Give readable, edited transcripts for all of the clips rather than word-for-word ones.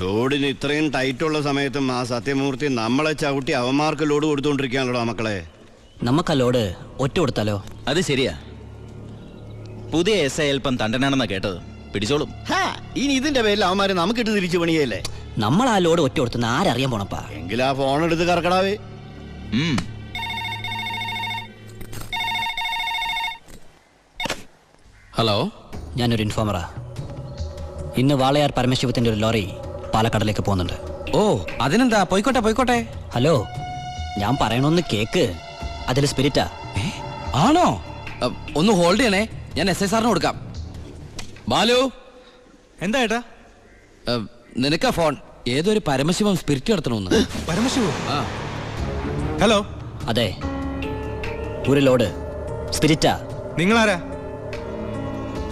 ലോഡിന് ഇത്രയും ടൈറ്റുള്ള സമയത്തും ആ സത്യമൂർത്തി നമ്മളെ ചവിട്ടി അവന്മാർക്ക് ലോഡ് കൊടുത്തുകൊണ്ടിരിക്കുകയാണല്ലോ മക്കളെ. നമുക്ക് ആ ലോഡ് ഒറ്റ കൊടുത്താലോ? അത് ശരിയാ. പുതിയ SI അല്പം തണ്ടനാണെന്നാ കേട്ടത്. പിടിച്ചോളും. ഇനി ഇതിന്റെ പേരിൽ അവന്മാര് നമുക്കിട്ട് തിരിച്ചു പണിയല്ലേ? നമ്മൾ ആ ലോഡ് ഒറ്റ കൊടുത്തുന്ന ആരറിയാൻ പോണപ്പാ? എങ്കിൽ ആ ഫോൺ എടുത്ത് കറക്കടാവേ. ഹലോ, ഞാനൊരു ഇൻഫോമറാ. ഇന്ന് വാളയാർ പരമശിവത്തിന്റെ ഒരു ലോറി പാലക്കാടിലേക്ക് പോകുന്നുണ്ട്. ഓ അതിനെന്താ, പോയിക്കോട്ടെ പോയിക്കോട്ടെ. ഹലോ, ഞാൻ പറയണൊന്ന് കേക്ക്. അതിൽ സ്പിരിറ്റാ. ആണോ? ഒന്ന് ഹോൾഡ് ചെയ്യണേ, ഞാൻ SI സാറിന് കൊടുക്കാം. ബാലു, എന്താ ഏട്ടാ? നിനക്കാ ഫോൺ. ഏതൊരു പരമശിവം സ്പിരിറ്റ് നടത്തണമെന്ന്. പരമശിവോ? ഹലോ. അതെ, ഒരു ലോഡ് സ്പിരിറ്റാ. നിങ്ങളാരാ?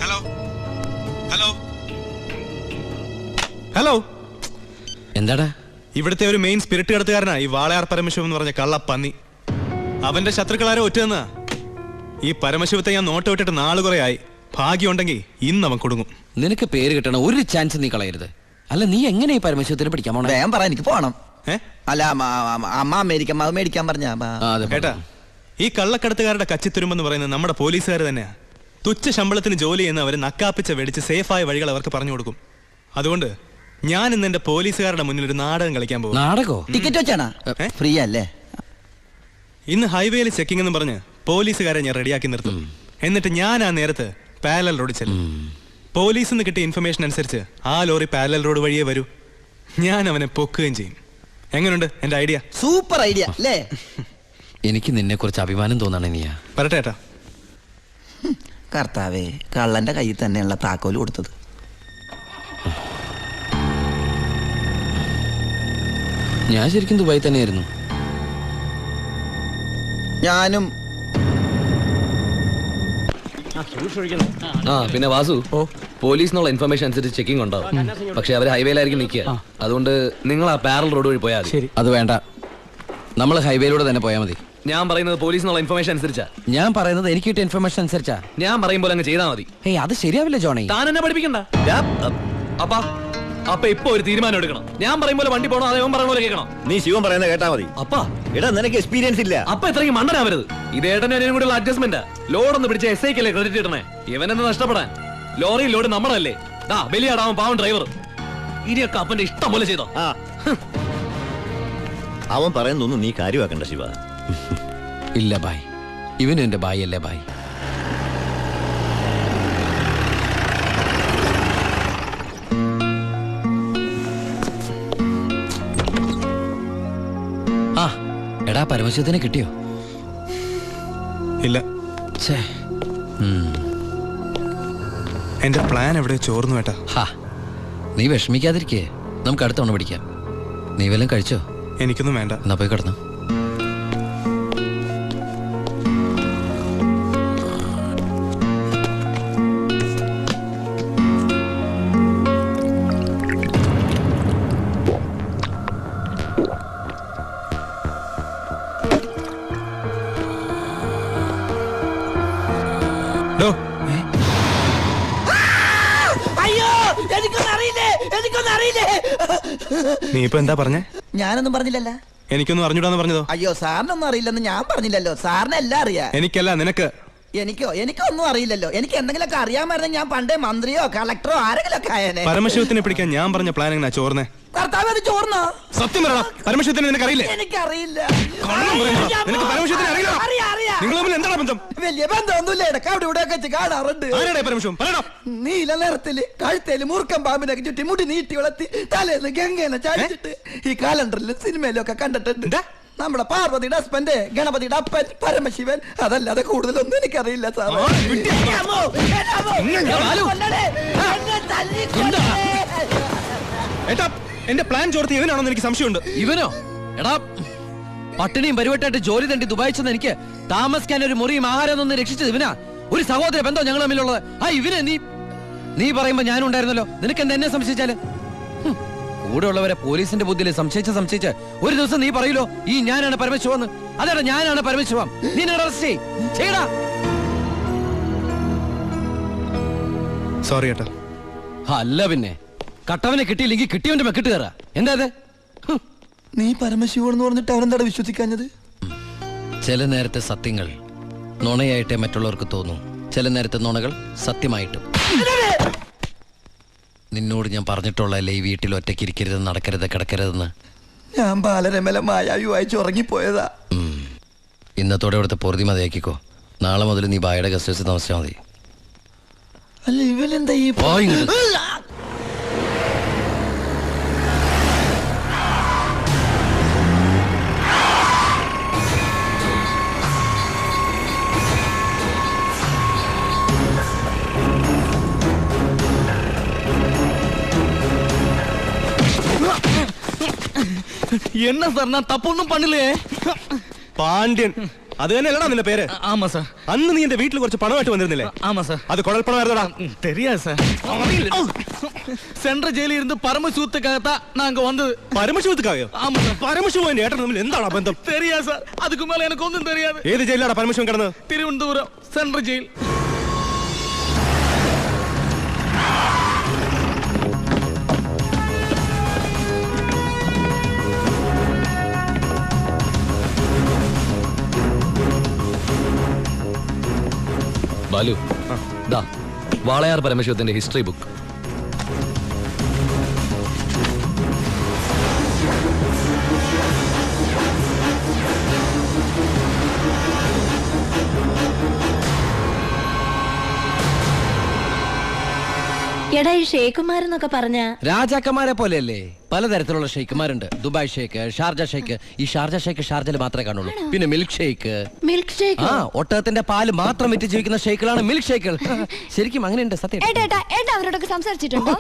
Hello hello hello. എന്താടാ? ഇവിടുത്തെ ഒരു മെയിൻ സ്പിരിറ്റ് കടത്തുകാരനാ ഈ വാളയാർ പരമശിവം എന്ന് പറഞ്ഞ കള്ളപ്പന്നി. അവന്റെ ശത്രുക്കളാരോ ഒറ്റന്നാ. ഈ പരമശിവത്തെ ഞാൻ നോട്ട് വിട്ടിട്ട് നാള് കുറെ ആയി. ഭാഗ്യമുണ്ടെങ്കിൽ ഇന്ന് അവൻ കൊടുങ്ങും. നിനക്ക് പേര് കിട്ടണ ഒരു ചാൻസ് നീ കളയരുത്. അല്ല, നീ എങ്ങനെ ഈ പരമശിവത്തിന് പിടിക്കാൻ പോണേ? ഞാൻ പറയാം, എനിക്ക് പോണം. അല്ല, അമ്മ അമേരിക്കൻ അത് മേടിക്കാൻ പറഞ്ഞ കേട്ടാ, ഈ കള്ളക്കടത്തുകാരുടെ കച്ചിത്തുരുമ്പെന്ന് പറയുന്നത് നമ്മുടെ പോലീസുകാർ തന്നെയാ. തുച്ഛ ശമ്പളത്തിന് ജോലി ചെയ്യുന്ന അവര് നക്കാപ്പിച്ച വെടിച്ച് സേഫായ വഴികൾ അവർക്ക് പറഞ്ഞു കൊടുക്കും. അതുകൊണ്ട് ഞാൻ ഇന്ന് എന്റെ പോലീസുകാരുടെ മുന്നിൽ ഒരു നാടകം കളിക്കാൻ പോകും. നാടകോ? ടിക്കറ്റ് വെച്ചാണോ? ഫ്രീ അല്ലേ? ഇന്ന് ഹൈവേയിൽ ചെക്കിംഗ് എന്ന് പറഞ്ഞ് പോലീസുകാരെ ഞാൻ റെഡിയാക്കി നിർത്തും. എന്നിട്ട് ഞാൻ ആ നേരത്ത് പാരലൽ റോഡ് ചെല്ലും. പോലീസിൽ നിന്ന് കിട്ടിയ ഇൻഫർമേഷൻ അനുസരിച്ച് ആ ലോറി പാരലൽ റോഡ് വഴിയേ വരൂ. ഞാൻ അവനെ പൊക്കുകയും ചെയ്യും. എങ്ങനെയുണ്ട് എന്റെ ഐഡിയ? സൂപ്പർ ഐഡിയ അല്ലേ? എനിക്ക് നിന്നെ കുറിച്ച് അഭിമാനം തോന്നാണ്. നീയാ പറട്ടെ ഏട്ടാ. കർത്താവേ, കള്ളന്റെ കയ്യിൽ തന്നെയുള്ള താക്കോല് കൊടുത്തത്. ഞാൻ ശരിക്കും ദുബായി തന്നെയായിരുന്നു. ഞാനും. പിന്നെ വാസു, പോലീസിനുള്ള ഇൻഫർമേഷൻ അനുസരിച്ച് ചെക്കിംഗ് ഉണ്ടാവും. പക്ഷെ അവർ ഹൈവേയിലായിരിക്കും നിൽക്കുക. അതുകൊണ്ട് നിങ്ങൾ ആ പാരൽ റോഡ് വഴി പോയാൽ മതി. അത് വേണ്ട, നമ്മൾ ഹൈവേയിലൂടെ തന്നെ പോയാൽ മതി. ഞാൻ പറയുന്നത് പോലീസിനുള്ള ഇൻഫർമേഷൻ അനുസരിച്ചാ. ഞാൻ പറയുന്നത് എനിക്ക് കിട്ടിയ ഇൻഫർമേഷൻ അനുസരിച്ചാ. ഞാൻ പറയുമ്പോൾ അങ്ങ് ചെയ്താൽ മതി. അത് ശരിയാവില്ല ജോണി. താൻ എന്നെ പഠിപ്പിക്കണ്ട. അപ്പൊ ഇപ്പൊ ഒരു തീരുമാനം എടുക്കണം. ഞാൻ പറയുമ്പോൾ വണ്ടി പോകണോ അതേ പറയുന്ന പോലെ കേൾക്കണം. നീ ശിവൻ പറയുന്നത് കേട്ടാ മതി. അപ്പാ, എടാ നിനക്ക് എക്സ്പീരിയൻസ് ഇല്ല. അപ്പൊ ഇത്രയും മണ്ടനാവരുത്. ഇത് ഏട്ടനും അനിയനും കൂടെയുള്ള അഡ്ജസ്റ്റ്മെന്റ്. ലോഡ് ഒന്ന് പിടിച്ച SI ക്കല്ലേ ക്രെഡിറ്റ് കിട്ടണേ. ഇവനെന്ന് നഷ്ടപ്പെടാൻ. ലോറി ലോഡ് നമ്മളല്ലേ. ബലിയാടാവും പാവം ഡ്രൈവർ. ഇനിയൊക്കെ അപ്പന്റെ ഇഷ്ടം പോലെ ചെയ്തോ. അവൻ പറയുന്നൊന്നും നീ കാര്യമാക്കണ്ട ശിവ. ഇല്ല ബായ്, ഇവനും എന്റെ ബായ് അല്ലേ ബായ്. എടാ, പരമശിവത്തിനെ കിട്ടിയോ? ഇല്ല. എന്റെ പ്ലാൻ എവിടെ ചോർന്നു ഏട്ടാ. നീ വിഷമിക്കാതിരിക്കേ, നമുക്ക് അടുത്ത തവണ പിടിക്കാം. നീ വല്ലതും കഴിച്ചോ? എനിക്കൊന്നും വേണ്ട. എന്നാ പോയി കിടന്നു. നീ ഇപ്പൊ എന്താ പറഞ്ഞേ? ഞാനൊന്നും പറഞ്ഞില്ലല്ലോ. എനിക്കൊന്നും അറിഞ്ഞൂടാന്ന് പറഞ്ഞതോ? അയ്യോ, സാറിനൊന്നും അറിയില്ലെന്ന് ഞാൻ പറഞ്ഞില്ലല്ലോ. സാറിന് എല്ലാം അറിയാം. എനിക്കല്ല, നിനക്ക്. എനിക്കൊന്നും അറിയില്ലല്ലോ. എനിക്ക് എന്തെങ്കിലുമൊക്കെ അറിയാമായിരുന്നെങ്കിൽ ഞാൻ പണ്ടേ മന്ത്രിയോ കളക്ടറോ ആരെങ്കിലും ഒക്കെ ആയേനെ. പരമശിവത്തിനെ പിടിക്കാൻ ഞാൻ പറഞ്ഞ പ്ലാൻ എങ്ങനെയാ ചോർന്നേ? കർത്താവ്, അത് ചോർന്നോ? സത്യം പറയടാ, പരമശിവത്തിനെ നിനക്കറിയില്ലേ? എനിക്കറിയില്ല. നിനക്ക് പരമശിവത്തിനെ അറിയില്ല? നിങ്ങൾ തമ്മിൽ എന്താണ് ബന്ധം? വലിയ ബന്ധമൊന്നുമില്ല. ഇടക്ക് അവിടെ ഇവിടെ വെച്ച് കാണാറുണ്ട്. ആരാടാ പരമശിവം? പറയടാ. നീല നിറത്തില് കഴുത്തേല് മൂർക്കം പാമ്പിനൊക്കെ ചുറ്റി മുടി നീട്ടി വളർത്തി തലേന്ന് ഗംഗേനെ ചാടിച്ചിട്ട് ഈ കാലണ്ടറിലും സിനിമയിലും ഒക്കെ കണ്ടിട്ടുണ്ട്. നമ്മുടെ പാർവതിയുടെ ഹസ്ബൻഡ്, ഗണപതിയുടെ അപ്പൻ പരമശിവൻ. അതല്ലാതെ കൂടുതലൊന്നും എനിക്കറിയില്ല സാർ. എന്റെ പ്ലാൻ ചോർത്തി ഇവനാണെന്ന് എനിക്ക് സംശയമുണ്ട്. ഇവനോ? എടാ, പട്ടിണിയും പരിവട്ടായിട്ട് ജോലി തണ്ടി ദുബായി ചെന്ന് എനിക്ക് താമസിക്കാൻ ഒരു മുറിയും ആഹാരം ഒന്ന് രക്ഷിച്ചത് ഇവനാ. ഒരു സഹോദര ബന്ധം ഞങ്ങൾ തമ്മിലുള്ളത്. ഇവനെ നീ പറയുമ്പോ ഞാനും ഉണ്ടായിരുന്നല്ലോ. നിനക്ക് എന്താ എന്നെ സംശയിച്ചാല്? കൂടെ ഉള്ളവരെ പോലീസിന്റെ ബുദ്ധിയിൽ സംശയിച്ച് ഒരു ദിവസം നീ പറയൂലോ, ഈ ഞാനാണ് പരമശിവന്ന്. അതെടാ, ഞാനാണ് പരമശിവം. നീ അറസ്റ്റ് ചെയ്യടാ. സോറി ഏട്ടാ. അല്ല പിന്നെ കട്ടവനെ കിട്ടിയില്ലെങ്കിൽ കിട്ടിയവന്റെ മെക്കിട്ട് കയറാ. എന്താ അത്? നീ പരമശിവനെന്ന് പറഞ്ഞിട്ട് അവരെന്താ വിശ്വസിക്കാഞ്ഞത്? ചില നേരത്തെ സത്യങ്ങൾ നുണയായിട്ടേ മറ്റുള്ളവർക്ക് തോന്നും, ചില നേരത്തെ നുണകൾ സത്യമായിട്ടും. നിന്നോട് ഞാൻ പറഞ്ഞിട്ടുള്ളതല്ലേ ഈ വീട്ടിൽ ഒറ്റയ്ക്ക് ഇരിക്കരുത്, നടക്കരുത്, കിടക്കരുതെന്ന്. ഞാൻ ബാലരമല മായാവി വായിച്ച് ഉറങ്ങിപ്പോയതാ. ഇന്നത്തോടെ ഇവിടുത്തെ പൊറുതി മതിയാക്കിക്കോ. നാളെ മുതൽ നീ ബായുടെ ഗസ്റ്റ് ഹൗസിൽ താമസിച്ചാൽ മതി. അല്ല ഇവനെന്താ ഈ என்ன சார் நான் தப்பு ஒன்றும் பண்ணலையே. പാണ്ഡ്യൻ, അത് തന്നെയല്ലടാ നിന്റെ പേര്? ஆமா சார். അന്ന് നീ എന്റെ വീട്ടിൽ കുറച്ച് പണമായിട്ട് വന്നിരുന്നില്ലേ? ஆமா சார். അത് കുഴൽപ്പണമായിരുന്നടാ. தெரியாது சார். சென்ற ஜெயிலில் இருந்து பரமசூத்துக்காகத்தான் நாங்க வந்தது. പരമശിവത്തുക്കായോ? ஆமா சார். പരമശിവൻ എന്റെ ഏട്ടൻ തമ്മിൽ എന്താണ് ബന്ധം? தெரியாது சார். அதுக்கு மேல எனக்கு ஒன்றும் தெரியாது. ഏത് ജയിലാണ് പരമശിവൻ കിടന്നത്? Thiruvananthapuram central jail. ബാലു, ദാ വാളയാർ പരമശിവത്തിന്റെ ഹിസ്റ്ററി ബുക്ക്. എടാ ഈ ഷേഖുമാരെന്നൊക്കെ പറഞ്ഞ രാജാക്കന്മാരെ പോലെയല്ലേ? പലതരത്തിലുള്ള ഷെയ്ക്കുമാരുണ്ട്. ദുബായ് ഷേക്ക്, ഷാർജ ഷേക്ക്. ഈ ഷാർജ ഷേക്ക് ഷാർജയിൽ മാത്രമേ കാണുള്ളൂ. പിന്നെ മിൽക്ക് ഷേക്ക്. Milk shake? ആ, ഒട്ടകത്തിന്റെ പാല് മാത്രം വിറ്റ് ജീവിക്കുന്ന ഷേക്കുകളാണ് മിൽക്ക് ഷേക്കുകൾ. ശരിക്കും അങ്ങനെയുണ്ട്. സത്യം. അവരോടൊക്കെ സംസാരിച്ചിട്ടുണ്ടോ?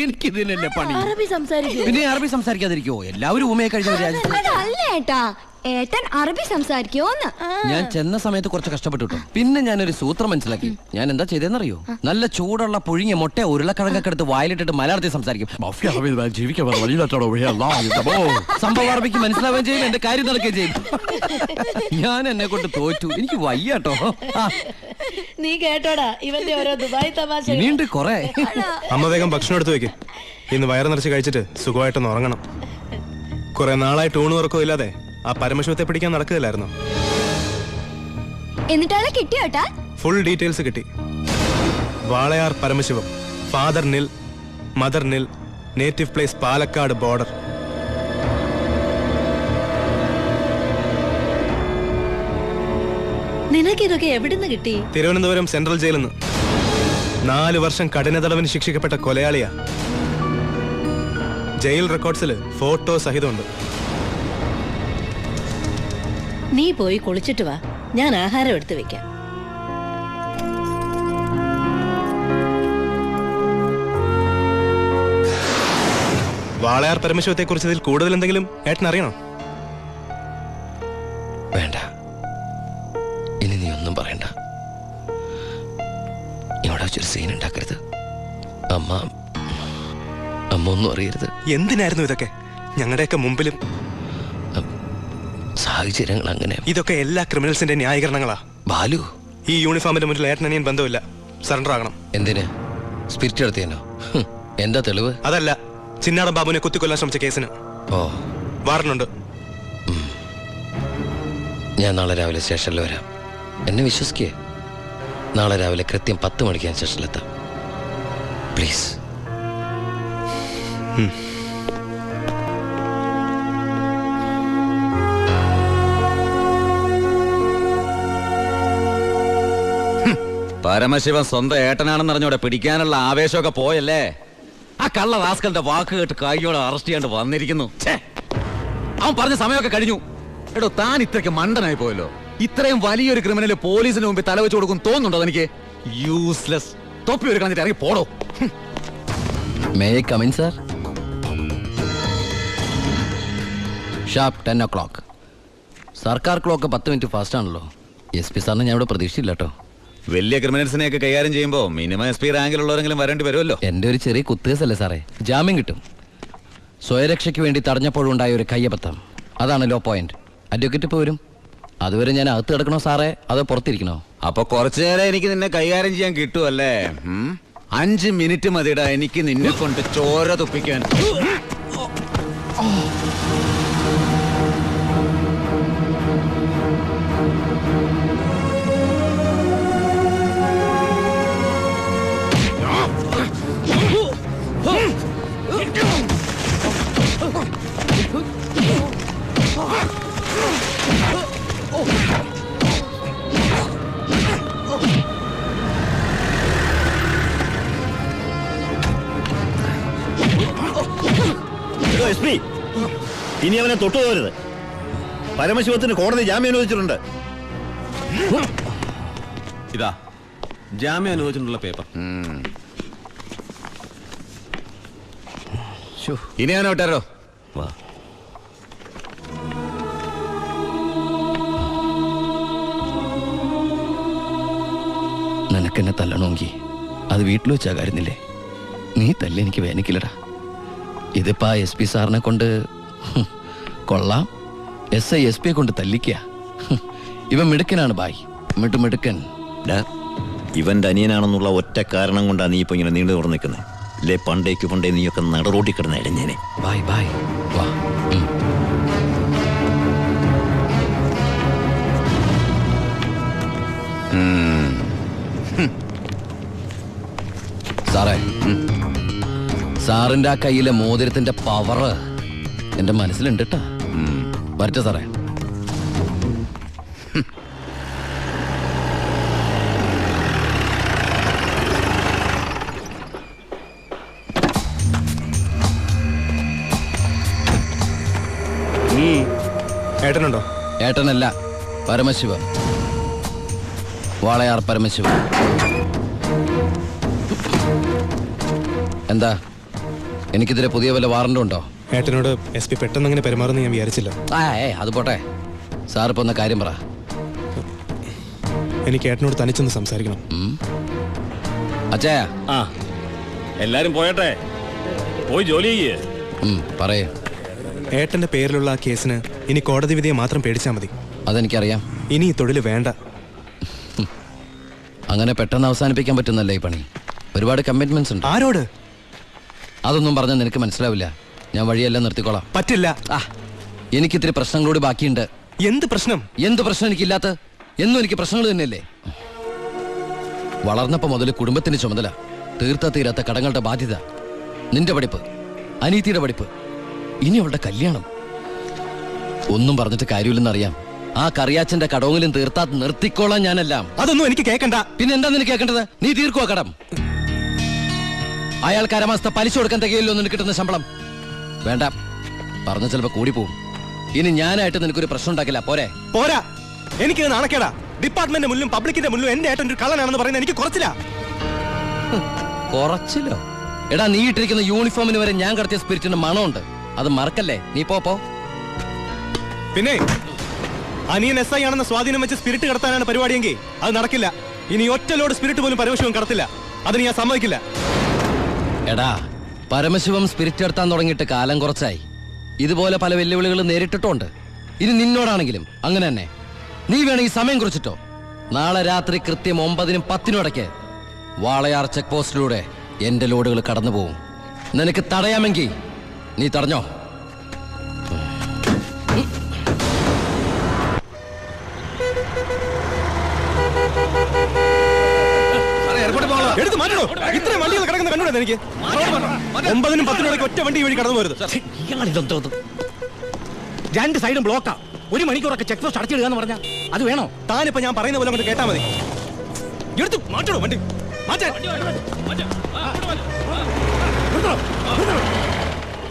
എനിക്ക് ഇതിനല്ലേ പണി. അറബി സംസാരിക്കും. പിന്നെ അറബി സംസാരിക്കാതിരിക്കോ? എല്ലാവരും ഊമയെ കഴിഞ്ഞ ഒരു രാജ്യത്ത്. അല്ല ഏട്ടാ, ഏട്ടൻ അറബി സംസാരിക്കോന്ന്. ഞാൻ ചെന്ന സമയത്ത് കുറച്ച് കഷ്ടപ്പെട്ടു കേട്ടോ. പിന്നെ ഞാനൊരു സൂത്രം മനസ്സിലാക്കി. ഞാൻ എന്താ ചെയ്തെന്നറിയോ? നല്ല ചൂടുള്ള പുഴുങ്ങിയ മുട്ട ഉരുളക്കിഴങ്ങൊക്കെ എടുത്ത് വായിലിട്ടിട്ട് മലയാളത്തിൽ സംസാരിക്കും. സംഭവം അറബിക്ക് മനസ്സിലാവുകയും ചെയ്യും, എന്റെ കാര്യം നടക്കുകയും ചെയ്യും. ഞാൻ എന്നെ കൊണ്ട് തോറ്റു. എനിക്ക് വയ്യാട്ടോ. നീ കേട്ടോടാ ഇവന്റെ ഓരോ ദുബായ് തമാശ. ഇനിയുണ്ട് കൊറേ. അമ്മ വേഗം ഭക്ഷണം എടുത്തു വെക്ക്. ഇന്ന് വയറ് നിറച്ച് കഴിച്ചിട്ട് സുഖമായിട്ടൊന്ന് ഉറങ്ങണം. കുറെ നാളായിട്ട് ഊണ് ഉറക്കവും ഇല്ലാതെ ആ പരമശിവത്തെ പിടിക്കാൻ നടക്കുകയില്ലായിരുന്നു. എന്നിട്ടാണ് കിട്ടിയോട്ടാ? ഫുൾ ഡീറ്റെയിൽസ് കിട്ടി. വാളയാർ പരമശിവം, ഫാദർ നിൽ, മദർ നിൽ, നേറ്റീവ് പ്ലേസ് പാലക്കാട് ബോർഡർ. നിനക്കിതൊക്കെ എവിടുന്ന് കിട്ടി? തിരുവനന്തപുരം സെൻട്രൽ ജയിലിൽ നിന്ന് 4 വർഷം കഠിന തടവിന് ശിക്ഷിക്കപ്പെട്ട കൊലയാളിയാ. Jail റെക്കോർഡ്സിൽ photo സഹിതമുണ്ട്. നീ പോയി കുളിച്ചിട്ട് വാ, ഞാൻ ആഹാരം എടുത്തു വെക്കാം. വാളയാർ പരമശിവത്തെ കുറിച്ച് ഇതിൽ കൂടുതൽ എന്തെങ്കിലും ഏട്ടൻ അറിയണോ? വേണ്ട, ഇനി നീ ഒന്നും പറയണ്ട. ഇവിടെ വെച്ചൊരു സീൻ ഉണ്ടാക്കരുത്. അമ്മ ഒന്നും അറിയരുത്. എന്തിനായിരുന്നു ഇതൊക്കെ? ഞങ്ങളുടെയൊക്കെ മുമ്പിലും സാഹചര്യങ്ങൾ അങ്ങനെ. ഇതൊക്കെ എല്ലാ ക്രിമിനൽസിന്റെ ന്യായീകരണങ്ങളാ. ബാലു, ഈ യൂണിഫോമിന്റെ മുന്നിൽ ഏട്ടനിയൻ ബന്ധമില്ല. സറണ്ടർ ആകണം. എന്തിന്? സ്പിരിറ്റ് എടുത്തേനോ? എന്താ തെളിവ്? അതല്ല, ചിന്നാടൻ ബാബുവിനെ കുത്തിക്കൊല്ലാൻ ശ്രമിച്ച കേസിന്. ഓ, വാറണ്ടുണ്ട്. ഞാൻ നാളെ രാവിലെ സ്റ്റേഷനിൽ വരാം. എന്നെ വിശ്വസിക്കേ? നാളെ രാവിലെ കൃത്യം 10 മണിക്ക് ഞാൻ സ്റ്റേഷനിലെത്താം. പ്ലീസ്. പരമശിവൻ സ്വന്തം ഏട്ടനാണെന്ന് അറിഞ്ഞോടെ പിടിക്കാനുള്ള ആവേശമൊക്കെ പോയല്ലേ? ആ കള്ള റാസ്കലിന്റെ വാക്ക് കേട്ട് കൈയോടെ അറസ്റ്റ് ചെയ്യാണ്ട് വന്നിരിക്കുന്നു. അവൻ പറഞ്ഞ സമയമൊക്കെ കഴിഞ്ഞു. എടോ, താൻ ഇത്രയ്ക്ക് മണ്ടനായി പോയല്ലോ. ഇത്രയും വലിയൊരു ക്രിമിനൽ പോലീസിന് മുമ്പിൽ തലവെച്ച് കൊടുക്കും തോന്നുന്നുണ്ടോ എനിക്ക്? യൂസ്ലെസ്. തൊപ്പി ഒരു കളഞ്ഞിട്ട് ഇറങ്ങി പോടോ. May I come in sir? Sharp 10 o'clock. സർക്കാർ ക്ലോക്ക് 10 മിനിറ്റ് ഫാസ്റ്റ് ആണല്ലോ. SP സാറിന് ഞാൻ ഇവിടെ പ്രതീക്ഷയില്ല കേട്ടോ. വലിയ ക്രിമിനൽസിനെയൊക്കെ കൈകാര്യം ചെയ്യുമ്പോൾ മിനിമം SP റാങ്കിലുള്ളവരെങ്കിലും വരേണ്ടി വരുമല്ലോ. എൻ്റെ ഒരു ചെറിയ കുത്തുകേസല്ലേ സാറേ, ജാമ്യം കിട്ടും. സ്വയരക്ഷയ്ക്ക് വേണ്ടി തടഞ്ഞപ്പോഴുണ്ടായ ഒരു കയ്യബദ്ധം, അതാണ് ലോ പോയിന്റ്. അഡ്വക്കേറ്റ് ഇപ്പോൾ വരും. അതുവരെ ഞാൻ അകത്ത് കിടക്കണോ സാറേ, അതോ പുറത്തിരിക്കണോ? അപ്പൊ കുറച്ചു നേരം എനിക്ക് നിന്നെ കൈകാര്യം ചെയ്യാൻ കിട്ടുമല്ലേ? 5 മിനിറ്റ് മതിടാ എനിക്ക് നിന്നെ കൊണ്ട് ചോര തുപ്പിക്കാൻ. SP, ഇനി അവനെ തൊട്ടുപോകരുത്. പരമശിവത്തിന് കോടതി ജാമ്യം അനുവദിച്ചിട്ടുണ്ട്. ഇതാ ജാമ്യം അനുവദിച്ചിട്ടുള്ള പേപ്പർ. ഇനി അവനെ വിട്ടാരോ? വാ. നിനക്കെന്നെ തല്ലണമെങ്കിൽ അത് വീട്ടിൽ വെച്ചാ കാര്യന്നില്ലേ? നീ തല്ലി എനിക്ക് വേനിക്കില്ലടാ. ഇതിപ്പോ SP സാറിനെ കൊണ്ട് കൊള്ളാം. SI SP കൊണ്ട് തല്ലിക്ക. ഇവൻ മിടുക്കനാണ് ബായ്, മിടുക്കൻ. ഇവന്റെ അനിയനാണെന്നുള്ള ഒറ്റ കാരണം കൊണ്ടാണ് നീ ഇപ്പൊ ഇങ്ങനെ നീണ്ടു തുറന്നു നിൽക്കുന്നത്. അല്ലേ പണ്ടേ നീയൊക്കെ നടറോട്ടി കിടന്ന ഇടഞ്ഞേനെ. ബായ് ബായ് വാ. സാറേ, സാറിന്റെ ആ കയ്യിലെ മോതിരത്തിന്റെ പവറ് എന്റെ മനസ്സിലുണ്ട് കേട്ടാ. വരട്ടെ സാറേ. ഏട്ടനുണ്ടോ? ഏട്ടനല്ല, പരമശിവൻ. വാളയാർ പരമശിവൻ. എന്താ, എനിക്കിതിരെ പുതിയ വല്ല വാറണ്ടും ഉണ്ടോ? ഏട്ടനോട് SP പെട്ടെന്ന് അങ്ങനെ പെരുമാറുന്ന ഞാൻ വിചാരിച്ചില്ല. അത് പോട്ടെ. സാറിപ്പോ ഒന്ന് കാര്യം പറ. എനിക്ക് ഏട്ടനോട് തനിച്ചൊന്ന് സംസാരിക്കണം. അച്ഛാ. എല്ലാരും പോയട്ടെ, പോയി ജോലി ചെയ്യേ. പറയേ. ഏട്ടന്റെ പേരിലുള്ള ആ കേസിന് ഇനി കോടതി വിധിയെ മാത്രം പേടിച്ചാൽ മതി. അതെനിക്കറിയാം. ഇനി ഈ തൊഴിൽ വേണ്ട. അങ്ങനെ പെട്ടെന്ന് അവസാനിപ്പിക്കാൻ പറ്റുന്നല്ലേ ഈ പണി? ഒരുപാട് കമ്മിറ്റ്മെന്റ്സ് ഉണ്ട്. ആരോട്? അതൊന്നും പറഞ്ഞാൽ നിനക്ക് മനസ്സിലാവില്ല. ഞാൻ വഴിയെല്ലാം നിർത്തിക്കോളാം. പറ്റില്ല. എനിക്കിത്തിരി പ്രശ്നങ്ങളോട് ബാക്കിയുണ്ട്. എന്ത് പ്രശ്നം? എന്ത് പ്രശ്നം എനിക്കില്ലാത്ത? എന്നും എനിക്ക് പ്രശ്നങ്ങൾ തന്നെയല്ലേ. വളർന്നപ്പോ മുതൽ കുടുംബത്തിന്റെ ചുമതല, തീരാത്ത കടങ്ങളുടെ ബാധ്യത, നിന്റെ പഠിപ്പ്, അനീതിയുടെ പഠിപ്പ്, ഇനി അവളുടെ കല്യാണം. ഒന്നും പറഞ്ഞിട്ട് കാര്യമില്ലെന്നറിയാം. ആ കറിയാച്ചന്റെ കടവെങ്കിലും തീർത്താ നിർത്തിക്കോളാം ഞാനെല്ലാം. അതൊന്നും എനിക്ക് കേൾക്കണ്ട. പിന്നെ എന്താ നിനക്ക് കേൾക്കേണ്ടത്? നീ തീർക്കുവാ കടം. അയാൾക്ക് അരമാസത്തെ പലിശ കൊടുക്കാൻ തികയില്ലോ നിനക്ക് കിട്ടുന്ന ശമ്പളം. വേണ്ട, പറഞ്ഞ ചിലപ്പോ കൂടി പോവും. ഇനി ഞാനായിട്ട് നിനക്കൊരു പ്രശ്നം ഉണ്ടാക്കില്ല. പോരാ. എനിക്ക് നാണക്കേടാ. ഡിപ്പാർട്ട്മെന്റ് മുന്നിലും പബ്ലിക്കിന്റെ മുന്നിലും എന്റെ ഏട്ടൻ ഒരു കള്ളനാണെന്ന് പറയുന്നത് എനിക്ക് കുറച്ചില്ല. കുറച്ചില്ലോ? എടാ, നീ ഇട്ടിരിക്കുന്ന യൂണിഫോമിന് വരെ ഞാൻ കടത്തിയ സ്പിരിറ്റിന്റെ മണമുണ്ട്. അത് മറക്കല്ലേ. നീ പോ. പിന്നെ അനിയൻ SI ആണെന്ന സ്വാധീനം വെച്ച് സ്പിരിറ്റ് കടത്താനാണ് പരിപാടിയെങ്കിൽ അത് നടക്കില്ല. ഇനി ഒറ്റ ലോഡ് സ്പിരിറ്റ് പോലും പരമശിവം കടത്തില്ല. അതിന് ഞാൻ സമ്മതിക്കില്ല. എടാ, പരമശിവം സ്പിരിറ്റ് എടുത്താൻ തുടങ്ങിയിട്ട് കാലം കുറച്ചായി. ഇതുപോലെ പല വെല്ലുവിളികൾ നേരിട്ടിട്ടുണ്ട്. ഇനി നിന്നോടാണെങ്കിലും അങ്ങനെ തന്നെ. നീ വേണമെങ്കിൽ സമയം കുറിച്ചിട്ടോ. നാളെ രാത്രി കൃത്യം 9-നും 10-നും ഇടയ്ക്ക് വാളയാർ ചെക്ക് പോസ്റ്റിലൂടെ എന്റെ ലോഡുകൾ കടന്നു പോകും. നിനക്ക് തടയാമെങ്കിൽ നീ തടഞ്ഞോ. എടുത്ത് മാറ്റണോ? ഇത്രയും വണ്ടികൾ കിടക്കുന്ന കണ്ടുകൂടെ എനിക്ക്? 9-നും 10-നും ഇടയ്ക്ക് ഒറ്റ വണ്ടി വഴി കടന്നു പോരുത്. രണ്ട് സൈഡും ബ്ലോക്കാ. 1 മണിക്കൂറൊക്കെ ചെക്ക് പോസ്റ്റ് അടച്ചിടുക എന്ന് പറഞ്ഞാൽ അത് വേണോ? താനിപ്പോ ഞാൻ പറയുന്ന പോലെ കൊണ്ട് കേട്ടാ മതി. എടുത്ത് മാറ്റണോ വണ്ടി?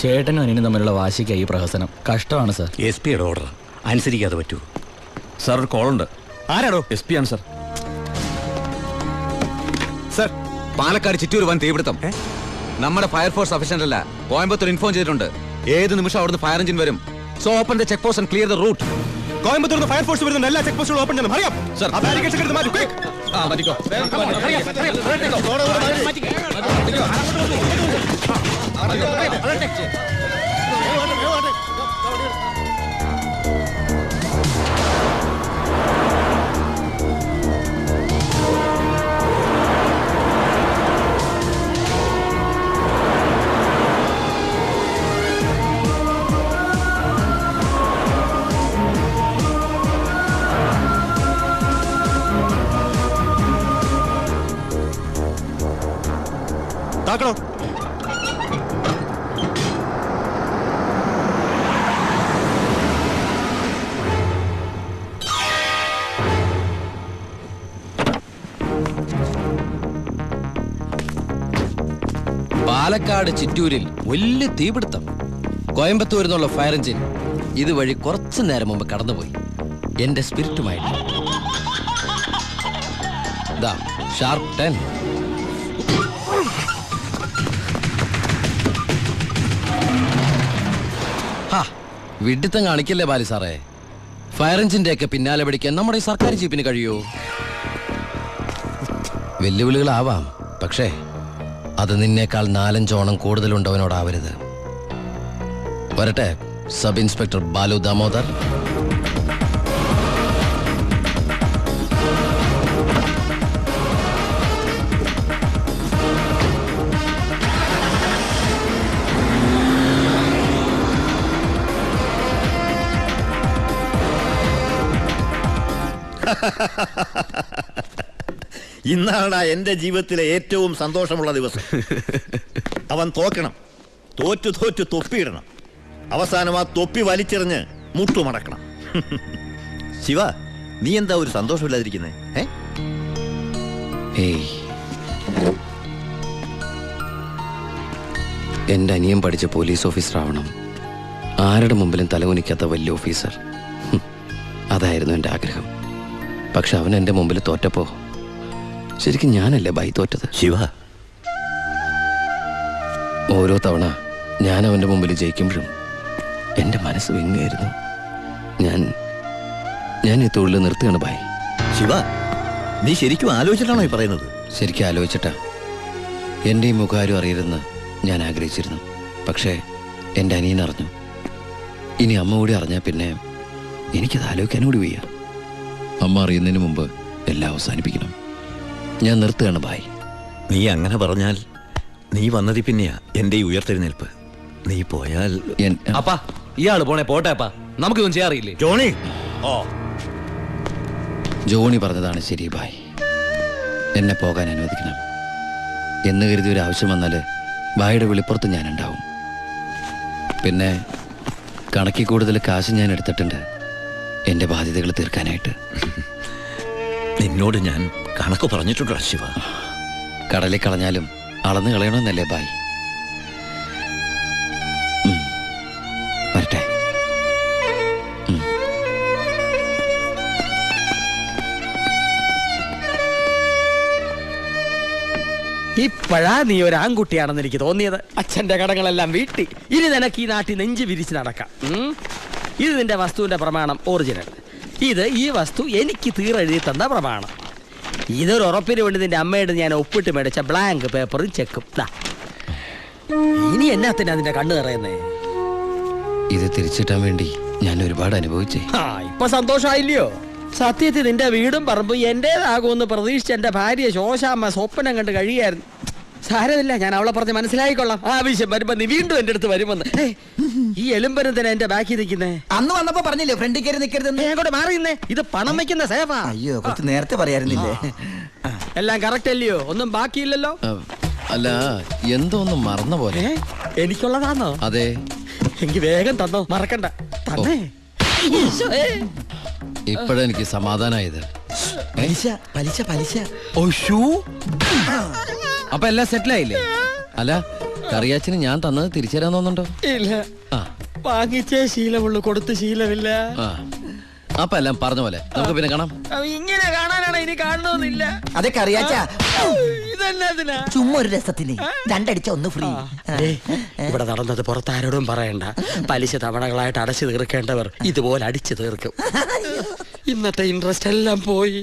ചേട്ടനും അനിയനും തമ്മിലുള്ള വാശിക്കായി പ്രഹസനം. കഷ്ടമാണ് സാർ. SP യുടെ ഓർഡർ അനുസരിക്കാതെ പറ്റൂ. സാർ ഒരു കോളുണ്ട്. ആരാടോ? SP ആണ് സാർ. സർ, പാലക്കാട് ചിറ്റൂർ വൻ തീപിടുത്തം. നമ്മുടെ ഫയർഫോഴ്സ് സഫീഷ്യന്റ് അല്ല. കോയമ്പത്തൂർ ഇൻഫോം ചെയ്തിട്ടുണ്ട്. ഏത് നിമിഷം അവിടുന്ന് ഫയർ എഞ്ചിൻ വരും. So open the check post and clear the route. Coimbatore fire force വരുന്നുണ്ട്. എല്ലാ ചെക്ക് പോസ്റ്റുകളും ഓപ്പൺ ചെയ്യണം. അറിയാം സർ. ആ ബാരിക്കേഡ്സ് എടുത്ത് മാറ്റൂ. ക്വിക്ക്. മാറ്റിക്കോ. പാലക്കാട് ചിറ്റൂരിൽ വലിയ തീപിടുത്തം. കോയമ്പത്തൂരിൽ നിന്നുള്ള ഫയർ എഞ്ചിൻ ഇതുവഴി കുറച്ചു നേരം മുമ്പ് കടന്നുപോയി എന്റെ സ്പിരിറ്റുമായിട്ട്. ഷാർപ്പ് 10. വിഡിത്തം കാണിക്കല്ലേ ബാലി സാറേ. ഫയർ എഞ്ചിന്റെ ഒക്കെ പിന്നാലെ പിടിക്കാൻ നമ്മുടെ ഈ സർക്കാർ ജീപ്പിന് കഴിയോ? വെല്ലുവിളികളാവാം, പക്ഷേ അത് നിന്നേക്കാൾ 4-5 ഓണം കൂടുതലുണ്ടവനോടാവരുത്. വരട്ടെ സബ് ഇൻസ്പെക്ടർ ബാലു ദാമോദർ. ഇന്നാണ് എന്റെ ജീവിതത്തിലെ ഏറ്റവും സന്തോഷമുള്ള ദിവസം. അവൻ തോക്കണം, തോറ്റു തോറ്റു തൊപ്പിയിടണം, അവസാനം ആ തൊപ്പി വലിച്ചെറിഞ്ഞ് മുട്ടുമടക്കണം. ശിവ, നീ എന്താ ഒരു സന്തോഷമില്ലാതിരിക്കുന്നേ? എന്റെ അനിയൻ പഠിച്ച പോലീസ് ഓഫീസർ ആവണം, ആരുടെ മുമ്പിലും തലകുനിക്കാത്ത വലിയ ഓഫീസർ. അതായിരുന്നു എൻ്റെ ആഗ്രഹം. പക്ഷെ അവൻ എൻ്റെ മുമ്പിൽ തോറ്റപ്പോ ശരിക്കും ഞാനല്ലേ ബൈ തോറ്റത്? ശിവ, ഓരോ തവണ ഞാൻ അവൻ്റെ മുമ്പിൽ ജയിക്കുമ്പോഴും എൻ്റെ മനസ്സ് വിങ്ങായിരുന്നു. ഞാൻ ഈ തൊഴിൽ നിർത്തുകയാണ് ബൈ. ശിവ, നീ ശരിക്കും ആലോചിച്ചിട്ടാണോ ഈ പറയുന്നത്? ശരിക്കും ആലോചിച്ചിട്ടാ. എൻ്റെ ഈ മുഖാരും അറിയരുതെന്ന് ഞാൻ ആഗ്രഹിച്ചിരുന്നു. പക്ഷേ എൻ്റെ അനിയൻ അറിഞ്ഞു. ഇനി അമ്മ കൂടി അറിഞ്ഞാൽ പിന്നെ എനിക്കത് ആലോചിക്കാൻ കൂടി വയ്യ. അമ്മ അറിയുന്നതിന് മുമ്പ് എല്ലാം അവസാനിപ്പിക്കണം. ഞാൻ നിർത്തുകയാണ് ബായ്. നീ അങ്ങനെ പറഞ്ഞാൽ നീ വന്നതി പിന്നെയാ എന്റെ ഈ ഉയർത്തെഴുന്നേൽപ്പ്. നീ പോയാൽ അപ്പാ, ഇയാള് പോണേ പോട്ടെ അപ്പാ, നമുക്കിതൊന്നും ചെയ്യാറിയില്ലേ? ജോണി, ജോണി പറഞ്ഞതാണ് ശരി ബായ്. എന്നെ പോകാൻ അനുവദിക്കണം എന്ന് കരുതി ഒരു ആവശ്യം വന്നാൽ ബായുടെ വെളിപ്പുറത്ത് ഞാനുണ്ടാവും. പിന്നെ കണക്കിൽ കൂടുതൽ കാശ് ഞാൻ എടുത്തിട്ടുണ്ട് എൻ്റെ ബാധ്യതകൾ തീർക്കാനായിട്ട്. നിന്നോട് ഞാൻ കണക്ക് പറഞ്ഞിട്ടുണ്ടോ ശിവ? കടലിൽ കളഞ്ഞാലും അളന്ന് കളയണമെന്നല്ലേ ബായ്? വരട്ടെ. ഇപ്പോഴാ നീ ഒരു ആൺകുട്ടിയാണെന്ന് എനിക്ക് തോന്നിയത്. അച്ഛന്റെ കടങ്ങളെല്ലാം വീട്ടി. ഇനി നിനക്ക് ഈ നാട്ടിൽ നെഞ്ച് വിരിച്ച് നടക്കാം. ഇത് നിന്റെ വസ്തുവിന്റെ പ്രമാണം ഒറിജിനൽ. ഇത് ഈ വസ്തു എനിക്ക് തീരെഴുതി തന്ന പ്രമാണം. ഇതൊരു ഉറപ്പിന് വേണ്ടി നിന്റെ അമ്മയുടെ ഞാൻ ഒപ്പിട്ട് മേടിച്ച ബ്ലാങ്ക് പേപ്പറും ചെക്കും. ഇനി എന്നാത്തിനാ നിന്റെ കണ്ണു നിറയുന്നേ? ഇത് തിരിച്ചിട്ടാൻ വേണ്ടി ഞാൻ ഒരുപാട് അനുഭവിച്ചേ. ഇപ്പൊ സന്തോഷമായില്ലയോ? സത്യത്തിൽ നിന്റെ വീടും പറമ്പും എന്റേതാകുമെന്ന് പ്രതീക്ഷിച്ച് എന്റെ ഭാര്യ ശോശാമ്മ സ്വപ്നം കണ്ട് കഴിയായിരുന്നു. സാരമില്ല, ഞാൻ അവളെ പറഞ്ഞ് മനസ്സിലായിക്കൊള്ളാം. ആവശ്യം വരുമ്പോ നീ വീണ്ടും എന്റെ അടുത്ത് വരുമെന്ന്. ഈ എലുമ്പരത്തിനാ എന്റെ ബാക്കി നിൽക്കുന്നേ. അന്ന് വന്നപ്പോ പറഞ്ഞില്ലേ ഫ്രണ്ടിൽ കയറി നിൽക്കരുതെന്ന്? അങ്ങോട്ട് മാറിയുന്നേ, ഇത് പണം വെക്കുന്ന സേവാ. അയ്യോ, കുറച്ച് നേരത്തെ പറയാറുന്നില്ലേ? എല്ലാം കറക്റ്റ് അല്ലയോ? ഒന്നും ബാക്കിയില്ലല്ലോ. അല്ല, എന്തോ ഒന്നും മറന്ന പോലെ. എനിക്കുള്ളതാണോ? അതെ. എനിക്ക് വേഗം തന്നോ, മറക്കണ്ട. തന്നേ. ഇപ്പോഴെനിക്ക് സമാധാനായത്. പലിശ പലിശ പലിശ. അപ്പൊ എല്ലാം സെറ്റിലായില്ലേ? അല്ല, കറിയാച്ചിന് ഞാൻ തന്നത് തിരിച്ചു തരാൻ തോന്നുന്നുണ്ടോ? ഇല്ല, വാങ്ങിച്ചേ ശീലമുള്ളൂ, കൊടുത്ത് ശീലമില്ല. അപ്പൊ എല്ലാം പറഞ്ഞ പോലെ നമുക്ക് പിന്നെ കാണാം. ഇങ്ങനെ കാണാനാണ് ഇനി കാണണമെന്നില്ല. അതൊക്കെ അറിയാച്ചാ. ഇതെന്നാ ചുമ്മാ ഒരു രസത്തിന് 2 അടിച്ച 1 ഫ്രീ. ഇവിടെ നടന്നത് പുറത്താരോടും പറയണ്ട. പലിശ തവണകളായിട്ട് അടച്ചു തീർക്കേണ്ടവർ ഇതുപോലെ അടിച്ചു തീർക്കും. ഇന്നത്തെ ഇൻട്രസ്റ്റ് എല്ലാം പോയി.